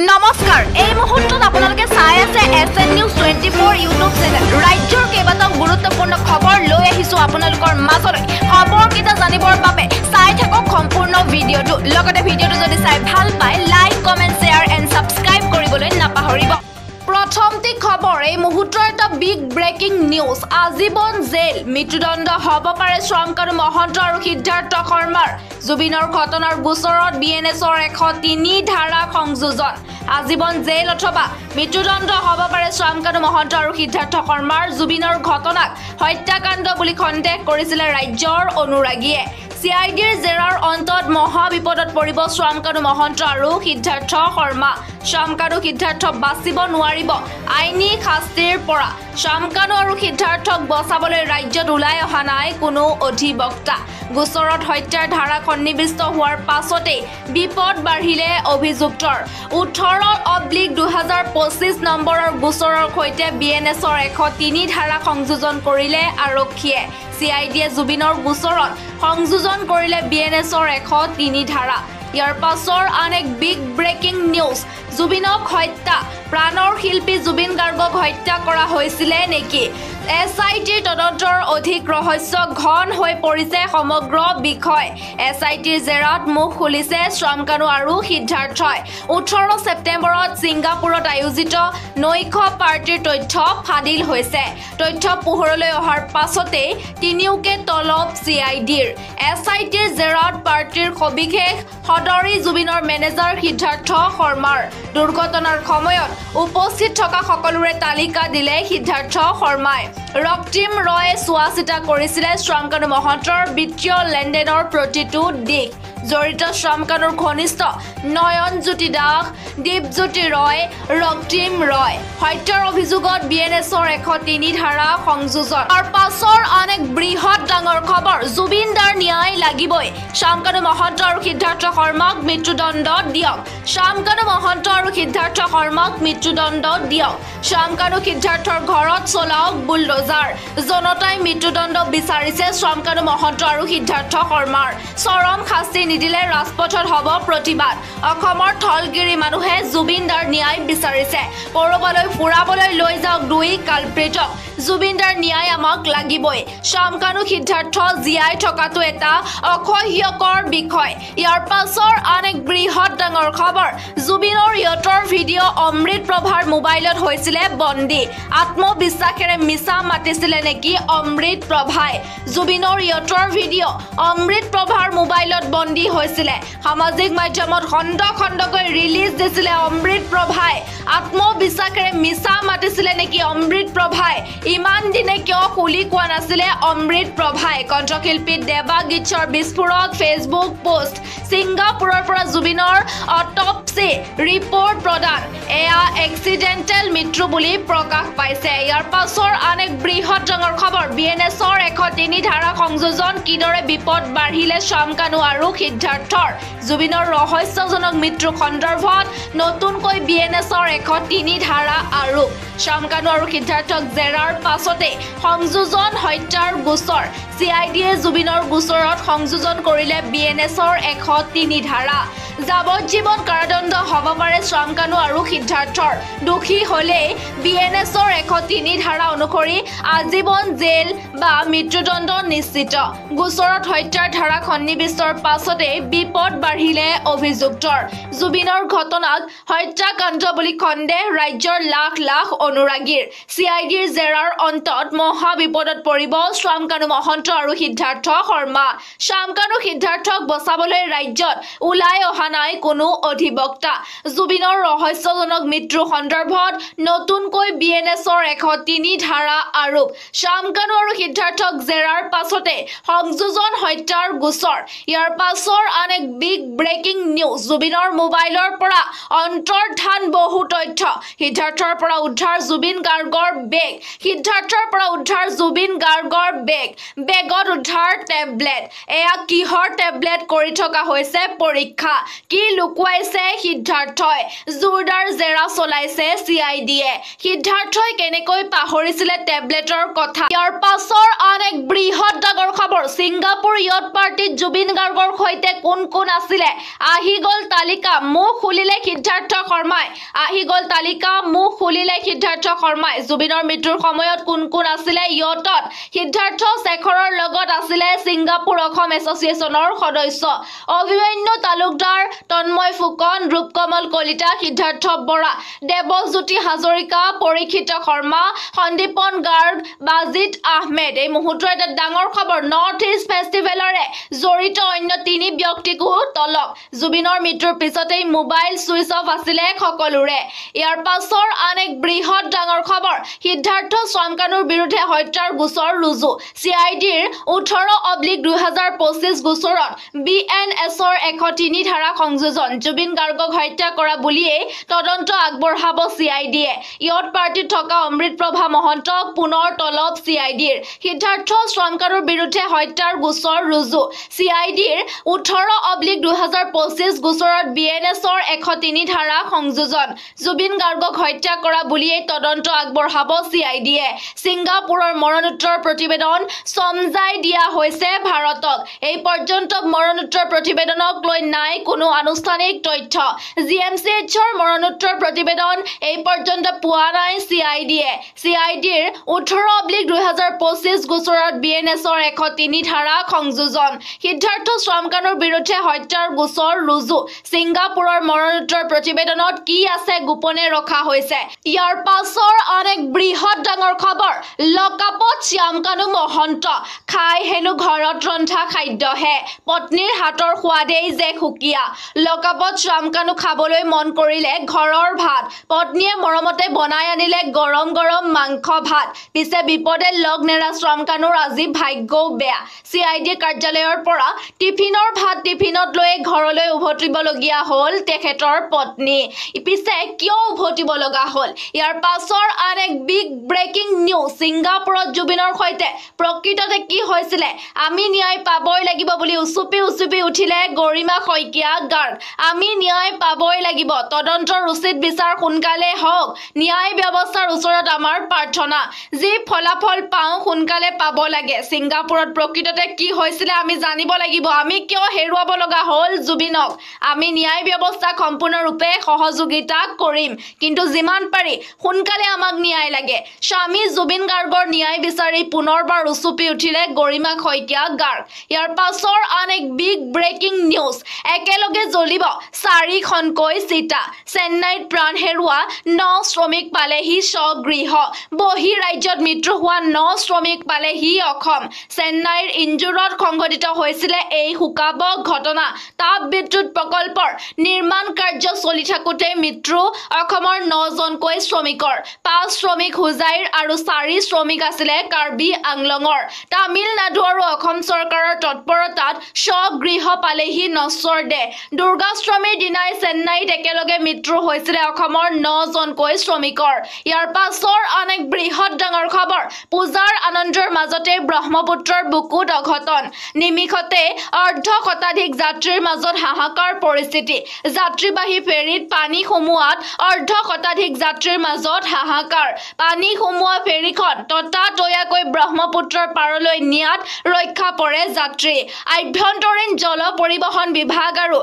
নমস্কাৰ এই মুহূৰ্তত আপোনালোকে চাই আছে এছএন নিউজ 24 ইউটিউব চেনেল ৰাজ্যৰ কেইবাটাও গুৰুত্বপূৰ্ণ খবৰ লৈ আহিছো আপোনালোকৰ মাজলৈ খবৰকেইটা জানিবৰ বাবে চাই থাকক সম্পূৰ্ণ ভিডিঅ'টো লগতে ভিডিঅ'টো যদি চাই ভাল পায় like comment share and subscribe কৰিবলৈ নাপাহৰিব প্ৰথমটি খবৰ এই মুহূৰ্তৰ এটা বিগ ব্ৰেকিং নিউজ আজীবন জেল মৃত্যুদণ্ড হ'ব পাৰে শ্ৰমকানু মহন্ত আৰু সিদ্ধাৰ্থ শৰ্মাৰ জুবিনৰ ঘটনাৰ গোচৰত বিএনএছৰ 103 ধাৰা সংযোজন আজীবন জেল অথবা মৃত্যুদণ্ড হ'ব পাৰে শ্ৰমকানু মহন্ত আৰু সিদ্ধাৰ্থ শৰ্মাৰ জুবিনৰ ঘটনাক হত্যাকাণ্ড বুলি সন্দেহ কৰিছিল ৰাজ্যৰ অনুৰাগীয়ে সিআইডিৰ জেৰাৰ অন্তত মহা বিপদত পৰিব শ্ৰমকানু মহন্ত আৰু সিদ্ধাৰ্থ শৰ্মা শ্ৰমকানু সিদ্ধাৰ্থ বাচিব নোৱাৰিব আইনী শাস্তিৰ পৰা শ্ৰমকানু আৰু সিদ্ধাৰ্থক বচাবলৈ ৰাজ্যত ওলাই অহা নাই কোনো অধিবক্তা গোচৰত হত্যাৰ ধাৰা সন্নিৱিষ্ট হোৱাৰ পাছতে বিপদ বাঢ়িলে অভিযুক্তৰ 18/2025 নম্বৰৰ গোচৰৰ সৈতে বিএনএছৰ 103 ধাৰা সংযোজন কৰিলে আৰক্ষীয়ে সিআইডিয়ে জুবিনৰ গোচৰত সংযোজন কৰিলে বিএনএছৰ 103 ধাৰা ইয়াৰ পাছৰ আন এক বিগ ব্ৰেকিং নিউজ জুবিনক হত্যা প্ৰাণৰ শিল্পী জুবিন গাৰ্গক হত্যা কৰা হৈছিল নেকি এছআইটিৰ তদন্তৰ অধিক ৰহস্য ঘন হৈ পৰিছে সমগ্ৰ বিষয় এছআইটিৰ জেৰাত মুখ খুলিছে শ্ৰমকানু আৰু সিদ্ধাৰ্থই 18 ছেপ্টেম্বৰত ছিংগাপুৰত আয়োজিত নৈশ পাৰ্টিৰ তথ্য ফাদিল হৈছে তথ্য পোহৰলৈ অহাৰ পাছতে তিনিওকে তলব সিআইডিৰ এছআইটিৰ জেৰাত পাৰ্টিৰ সবিশেষ সদৰি জুবিনৰ মেনেজাৰ সিদ্ধাৰ্থ শৰ্মাৰ দুৰ্ঘটনাৰ সময়ত উপস্থিত থকা সকলোৰে তালিকা দিলে সিদ্ধাৰ্থ শৰ্মাই ৰক্তিম ৰয়ে চোৱাচিতা কৰিছিলে শ্ৰমকানু মহন্তৰ বিত্তীয় লেনদেনৰ প্ৰতিটো দিশ জড়িত শ্ৰমকানুৰ ঘনিষ্ঠ নয়নজ্যোতি দাস দীপজ্যোতি ৰয় ৰক্তিম ৰয় হত্যাৰ অভিযোগত বিএনএছৰ 103 ধাৰা সংযোজন আৰু পাছৰ আন এক বৃহৎ ডাঙৰ খবৰ জুবিনদাৰ ন্যায় লাগিবই শ্ৰমকানু মহন্ত আৰু সিদ্ধাৰ্থ শৰ্মাক মৃত্যুদণ্ড দিয়ক শ্ৰমকানু মহন্ত আৰু সিদ্ধাৰ্থ শৰ্মাক মৃত্যুদণ্ড দিয়ক শ্ৰমকানু সিদ্ধাৰ্থৰ ঘৰত চলাওক বুলডোজাৰ জনতাই মৃত্যুদণ্ড বিচাৰিছে শ্ৰমকানু মহন্ত আৰু সিদ্ধাৰ্থ শৰ্মাৰ চৰম শাস্তি নিদিলে ৰাজপথত হ'ব প্ৰতিবাদ অসমৰ থলগিৰি মানুহে জুবিনদাৰ ন্যায় বিচাৰিছে কৰবালৈ ফুৰাবলৈ লৈ যাওক দুই কালপ্ৰিটক জুবিনদাৰ ন্যায় আমাক লাগিবই শ্ৰমকানু সিদ্ধাৰ্থ জীয়াই থকাটো এটা অসহ্যকৰ বিষয় ইয়াৰ পাছৰ আন এক বৃহৎ ডাঙৰ খবৰ জুবিনৰ ইয়তৰ ভিডিঅ' অমৃত প্ৰভাৰ মোবাইলত হৈছিলে বন্দী আত্মবিশ্বাসেৰে মিছা মাতিছিলে নেকি অমৃত প্ৰভাই জুবিনৰ ইয়তৰ ভিডিঅ' অমৃত প্ৰভাৰ মোবাইলত বন্দী হৈছিলে সামাজিক মাধ্যমত খণ্ড খণ্ডকৈ ৰিলিজ দিছিলে অমৃত প্ৰভাই আত্মবিশ্বাসেৰে মিছা মাতিছিলে নেকি অমৃত প্ৰভাই ইমান দিনে কিয় খুলি কোৱা নাছিলে অমৃত প্ৰভাই কণ্ঠশিল্পী দেৱা গীতৰ বিস্ফোৰক ফেচবুক পোষ্ট ছিংগাপুৰৰ পৰা জুবিনৰ অটপচি ৰিপৰ্ট প্ৰদান এয়া এক্সিডেণ্টেল মৃত্যু বুলি প্ৰকাশ পাইছে ইয়াৰ পাছৰ আন এক বৃহৎ ডাঙৰ খবৰ বিএনএছৰ 103 ধাৰা সংযোজন কিদৰে বিপদ বাঢ়িলে শ্ৰমকানু আৰু সিদ্ধাৰ্থৰ জুবিনৰ ৰহস্যজনক মৃত্যু সন্দৰ্ভত নতুনকৈ বিএনএছৰ 103 ধাৰা আৰু শ্ৰমকানু আৰু সিদ্ধাৰ্থক জেৰাৰ পাছতে সংযোজন হত্যাৰ গোচৰ সিআইডিয়ে জুবিনৰ গোচৰত সংযোজন কৰিলে বিএনএছৰ 103 ধাৰা যাৱজ্জীৱন কাৰাদণ্ড হ'ব পাৰে শ্ৰমকানু আৰু সিদ্ধাৰ্থৰ দোষী হ'লে বিএনএছৰ 103 ধাৰা অনুসৰি আজীৱন জেল বা মৃত্যুদণ্ড নিশ্চিত গোচৰত হত্যাৰ ধাৰা সন্নিৱিষ্টৰ পাছতে বিপদ বাঢ়িলে অভিযুক্তৰ জুবিনৰ ঘটনাক হত্যাকাণ্ড বুলি সন্দেহ ৰাজ্যৰ লাখ লাখ অনুৰাগীৰ সিআইডিৰ জেৰাৰ অন্তত মহা বিপদত পৰিব শ্ৰমকানু মহন্ত আৰু সিদ্ধাৰ্থ শৰ্মা শ্ৰমকানু সিদ্ধাৰ্থক বচাবলৈ ৰাজ্যত ওলাই অহা নাই কোনো অধিবক্তা জুবিনৰ ৰহস্যজনক মৃত্যু সন্দৰ্ভত নতুনকৈ বিএনএছৰ 103 ধাৰা আৰোপ শ্ৰমকানু আৰু সিদ্ধাৰ্থক জেৰাৰ পাছতে সংযোজন হত্যাৰ গোচৰ ইয়াৰ পাছৰ আন এক বিগ ব্ৰেকিং নিউজ জুবিনৰ মোবাইলৰ পৰা অন্তৰ্ধান বহুত তথ্য সিদ্ধাৰ্থৰ পৰা উদ্ধাৰ জুবিন গাৰ্গৰ বেগ সিদ্ধাৰ্থৰ পৰা উদ্ধাৰ জুবিন গাৰ্গৰ বেগত উদ্ধাৰ টেবলেট এয়া কিহৰ টেবলেট কৰি থকা হৈছে পৰীক্ষা কি লুকুৱাইছে সিদ্ধাৰ্থই জোৰদাৰ জেৰা চলাইছে CIDয়ে সিদ্ধাৰ্থই কেনেকৈ পাহৰিছিলে টেবলেটৰ কথা ইয়াৰ পাছৰ আন এক বৃহৎ ডাঙৰ খবৰ ছিংগাপুৰ ইয়ট পাৰ্টিত জুবিন গাৰ্গৰ সৈতে কোন কোন আছিলে আহি গল তালিকা মুখ খুলিলে সিদ্ধাৰ্থ শৰ্মাই আহি গল তালিকা মুখ খুলিলে সিদ্ধাৰ্থ শৰ্মাই জুবিনৰ মৃত্যুৰ সময়ত কোন কোন আছিলে ইয়টত সিদ্ধাৰ্থ শেখৰৰ লগত আছিলে ছিংগাপুৰ অসম এছ'চিয়েশ্যনৰ সদস্য অভিমন্যু তালুকদাৰ তন্ময় ফুকন ৰূপকমল কলিতা সিদ্ধাৰ্থ বৰা দেৱজ্যোতি হাজৰিকা পৰীক্ষিত শৰ্মা সন্দীপন গাৰ্গ বাজিত আহমেদ এই মুহূৰ্তৰ এটা ডাঙৰ খবৰ নৰ্থ ইষ্ট ফেষ্টিভেলৰে জড়িত অন্য 3 ব্যক্তিকো তলব জুবিনৰ মৃত্যুৰ পিছতেই মোবাইল সুইচ অফ আছিলে সকলোৰে ইয়াৰ পাছৰ আন এক বৃহৎ ডাঙৰ খবৰ সিদ্ধাৰ্থ স্বামকানুৰ বিৰুদ্ধে হত্যাৰ গোচৰ ৰুজু CIDৰ 18/2025 গোচৰত BNSৰ 103 ধাৰা সংযোজন জুবিন গাৰ্গক হত্যা কৰা বুলিয়েই তদন্ত আগবঢ়াব CIDয়ে ইয়ট পাৰ্টিত থকা অমৃতপ্ৰভা মহন্তক পুনৰ তলব CIDৰ সিদ্ধাৰ্থ স্বামকানুৰ বিৰুদ্ধে হত্যাৰ গোচৰ ৰুজু CIDৰ 18/2025 গোচৰত BNSৰ 103 ধাৰা সংযোজন জুবিন গাৰ্গক হত্যা কৰা বুলিয়েই তদন্ত আগবঢ়াব CIDয়ে ছিংগাপুৰৰ মৰণোত্তৰ প্ৰতিবেদন সমজাই দিয়া হৈছে ভাৰতক এই পৰ্যন্ত মৰণোত্তৰ প্ৰতিবেদনক লৈ নাই কোনো আনুষ্ঠানিক তথ্য GMCHৰ মৰণোত্তৰ প্ৰতিবেদন এই পৰ্যন্ত পোৱা নাই CIDয়ে CIDৰ 18/2025 গোচৰত BNSৰ 103 ধাৰা সংযোজন সিদ্ধাৰ্থ স্বামকানুৰ বিৰুদ্ধে হত্যাৰ গোচৰ ৰুজু ছিংগাপুৰৰ মৰণোত্তৰ প্ৰতিবেদনত কি আছে গোপনে ৰখা হৈছে ইয়াৰ পাছৰ আন এক বৃহৎ ডাঙৰ খবৰ লকআপত শ্যামকানু মহন্ত খাই হেনো ঘৰত ৰন্ধা খাদ্যহে পত্নীৰ হাতৰ সোৱাদেই যে সুকীয়া লকআপত শ্যামকানু খাবলৈ মন কৰিলে ঘৰৰ ভাত পত্নীয়ে মৰমতে বনাই আনিলে গৰম গৰম মাংস ভাত পিছে বিপদে লগ নেৰা শ্যামকানুৰ আজি ভাগ্যও বেয়া CID কাৰ্যালয়ৰ পৰা টিফিনৰ ভাত টিফিনত লৈ ঘৰলৈ উভতিবলগীয়া হ'ল তেখেতৰ পত্নী পিছে কিয় উভতিব লগা হ'ল ইয়াৰ পাছৰ আন এক বিগ ব্ৰেকিং নিউজ ছিংগাপুৰত জুবিনৰ সৈতে প্ৰকৃততে কি হৈছিলে আমি ন্যায় পাবই লাগিব বুলি উচুপি উঠিলে গৰিমা শইকীয়া গাৰ্গ আমি ন্যায় পাবই লাগিব তদন্তৰ উচিত বিচাৰ সোনকালে হওক ন্যায় ব্যৱস্থাৰ ওচৰত আমাৰ প্ৰাৰ্থনা যি ফলাফল পাওঁ সোনকালে পাব লাগে ছিংগাপুৰত প্ৰকৃততে কি হৈছিলে আমি জানিব লাগিব আমি কিয় হেৰুৱাব লগা হ'ল জুবিনক আমি ন্যায় ব্যৱস্থাক সম্পূৰ্ণৰূপে সহযোগিতা কৰিম কিন্তু যিমান পাৰি সোনকালে আমাক ন্যায় লাগে স্বামী জুবিন গাৰ্গৰ ন্যায় বিচাৰি পুনৰবাৰ উচুপি উঠিলে গৰিমা শইকীয়া গাৰ্গ ইয়াৰ পাছৰ আন এক বিগ ব্ৰেকিং নিউজ একেলগে জ্বলিব 4খনকৈ চিতা চেন্নাইত প্ৰাণ হেৰুৱা 9 শ্ৰমিক পালেহি স্বগৃহ বহি ৰাজ্যত মৃত্যু হোৱা 9 শ্ৰমিক পালেহি অসম চেন্নাইৰ ইঞ্জুৰত সংঘটিত হৈছিলে এই শোকাব ঘটনা তাপ বিদ্যুৎ প্ৰকল্পৰ নিৰ্মাণ কাৰ্য চলি থাকোঁতে মৃত্যু অসমৰ 9জনকৈ শ্ৰমিকৰ 5 শ্ৰমিক হুজাইৰ আৰু 4 শ্ৰমিক আছিলে কাৰ্বি আংলঙৰ তামিলনাডু আৰু অসম চৰকাৰৰ তৎপৰতাত স্বগৃহ পালেহি নশ্বৰ দে দুৰ্গাষ্টমীৰ দিনাই চেন্নাইত একেলগে মৃত্যু হৈছিলে অসমৰ 9জনকৈ শ্ৰমিকৰ ইয়াৰ পাছৰ আন এক বৃহৎ ডাঙৰ খবৰ পূজাৰ আনন্দৰ মাজতে ব্ৰহ্মপুত্ৰৰ বুকুত অঘটন নিমিষতে অৰ্ধ শতাধিক যাত্ৰীৰ মাজত হাহাকাৰ পৰিস্থিতি যাত্ৰীবাহী ফেৰীত পানী সোমোৱাত অৰ্ধ শতাধিক যাত্ৰীৰ মাজত হাহাকাৰ পানী সোমোৱা ফেৰীখন ততাতৈয়াকৈ ব্ৰহ্মপুত্ৰৰ পাৰলৈ নিয়াত ৰক্ষা পৰে যাত্ৰী আভ্যন্তৰীণ জল পৰিবহণ বিভাগ আৰু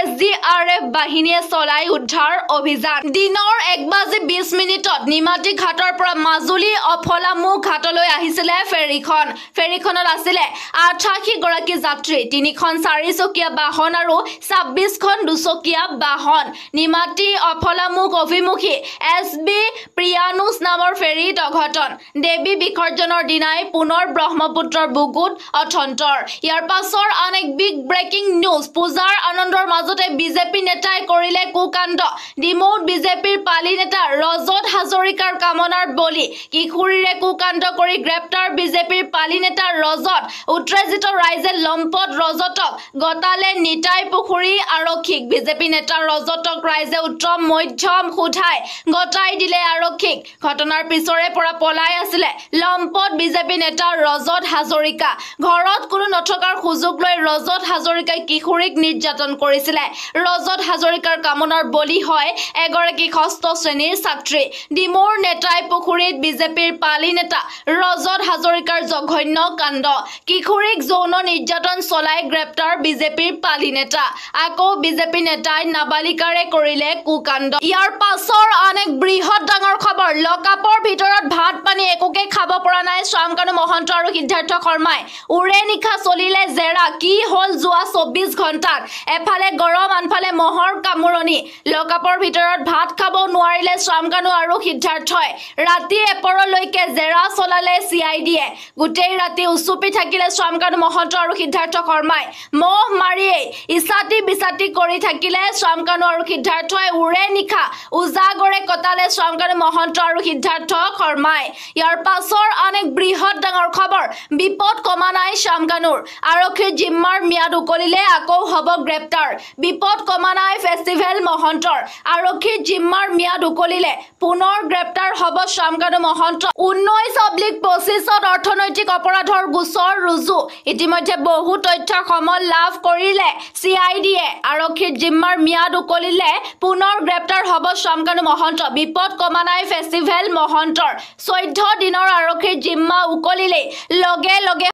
SDRF বাহিনীয়ে চলাই উদ্ধাৰ অভিযান দিনৰ 1:20 নিমাতী ঘাটৰ পৰা মাজুলী অফলামুখ ঘাটলৈ আহিছিলে ফেৰীখনত আছিলে 88 গৰাকী যাত্ৰী 3খন 4চকীয়া বাহন আৰু 26খন 2চকীয়া বাহন নিমাতী অফলামুখ অভিমুখী SB প্ৰিয়ানুজ নামৰ ফেৰীত অঘটন দেৱী বিসৰ্জনৰ দিনাই পুনৰ ব্ৰহ্মপুত্ৰৰ বুকুত অথন্তৰ ইয়াৰ পাছৰ আন এক বিগ ব্ৰেকিং নিউজ পূজাৰ আনন্দৰ মাজতে বিজেপি নেতাই কৰিলে কুকাণ্ড ডিমৌত বিজেপিৰ পালি নেতা ৰজত হাজৰিকাৰ কামনাৰ বলি কিশোৰীৰে কুকাণ্ড কৰি গ্ৰেপ্তাৰ বিজেপিৰ পালি নেতা ৰজত উত্তেজিত ৰাইজে লম্পট ৰজতক গতালে নিতাই পুখুৰী আৰক্ষীক বিজেপি নেতা ৰজতক ৰাইজে উত্তম মধ্যম সুধাই গতাই দিলে আৰক্ষীক ঘটনাৰ পিছৰে পৰা পলাই আছিলে লম্পট বিজেপি নেতা ৰজত হাজৰিকা ঘৰত কোনো নথকাৰ সুযোগ লৈ ৰজত হাজৰিকাই কিশোৰীক নিৰ্যাতন কৰিছিলে ৰজত হাজৰিকাৰ কামনাৰ বলি হয় এগৰাকী ষষ্ঠ শ্ৰেণীৰ ছাত্ৰী ডিমৌৰ নেতাই পুখুৰীত বিজেপিৰ পালি নেতা ৰজত হাজৰিকাৰ জঘন্য কাণ্ড কিশোৰীক যৌন নিৰ্যাতন চলাই গ্ৰেপ্তাৰ বিজেপিৰ পালি নেতা আকৌ বিজেপি নেতাই নাবালিকাৰে কৰিলে কুকাণ্ড ইয়াৰ পাছৰ আন এক বৃহৎ ডাঙৰ খবৰ লকআপৰ ভিতৰত ভাত পানী একোকে খাব পৰা নাই শ্যামকানু মহন্ত আৰু সিদ্ধাৰ্থ শৰ্মাই উৰে নিশা চলিলে জেৰা কি হল যোৱা 24 ঘণ্টাত এফালে গৰম আনফালে মহৰ কামুৰণি লকআপৰ ভিতৰত ভাত খাব নোৱাৰিলে শ্যামকানু আৰু সিদ্ধাৰ্থই ৰাতি এপৰলৈকে জেৰা চলালে চিআইডিয়ে গোটেই ৰাতি উচুপি থাকিলে শ্যামকানু মহন্ত আৰু সিদ্ধাৰ্থ শৰ্মাই মহ মাৰিয়েই ইছাতি বিছাতি কৰি থাকিলে শ্যামকানু আৰু সিদ্ধাৰ্থই উৰে নিশা উজাগৰে কটালে শ্যামকানু মহন্ত আৰু সিদ্ধাৰ্থ শৰ্মাই ইয়াৰ পাছৰ আন এক বৃহৎ ডাঙৰ খবৰ বিপদ কমা নাই শ্যামকানুৰ আৰক্ষীৰ জিম্মাৰ ম্যাদ উকলিলে আকৌ হ'ব গ্ৰেপ্তাৰ বিপদ কমা নাই ফেষ্টিভেল মহন্তৰ আৰক্ষীৰ জিম্মাৰ ম্যাদ উকলিলে পুনৰ গ্ৰেপ্তাৰ হ'ব শ্যামকানু মহন্ত 19/25ত অৰ্থনৈতিক অপৰাধৰ গোচৰ ৰুজু ইতিমধ্যে বহু তথ্য সমল লাভ কৰিলে চিআইডিয়ে আৰক্ষীৰ জিম্মাৰ ম্যাদ উকলিলে পুনৰ গ্ৰেপ্তাৰ হ'ব শ্যামকানু মহন্ত বিপদ কমা নাই ফেষ্টিভেল মহন্তৰ 14 দিনৰ আৰক্ষীৰ জিম্মা উকলিলে লগে লগে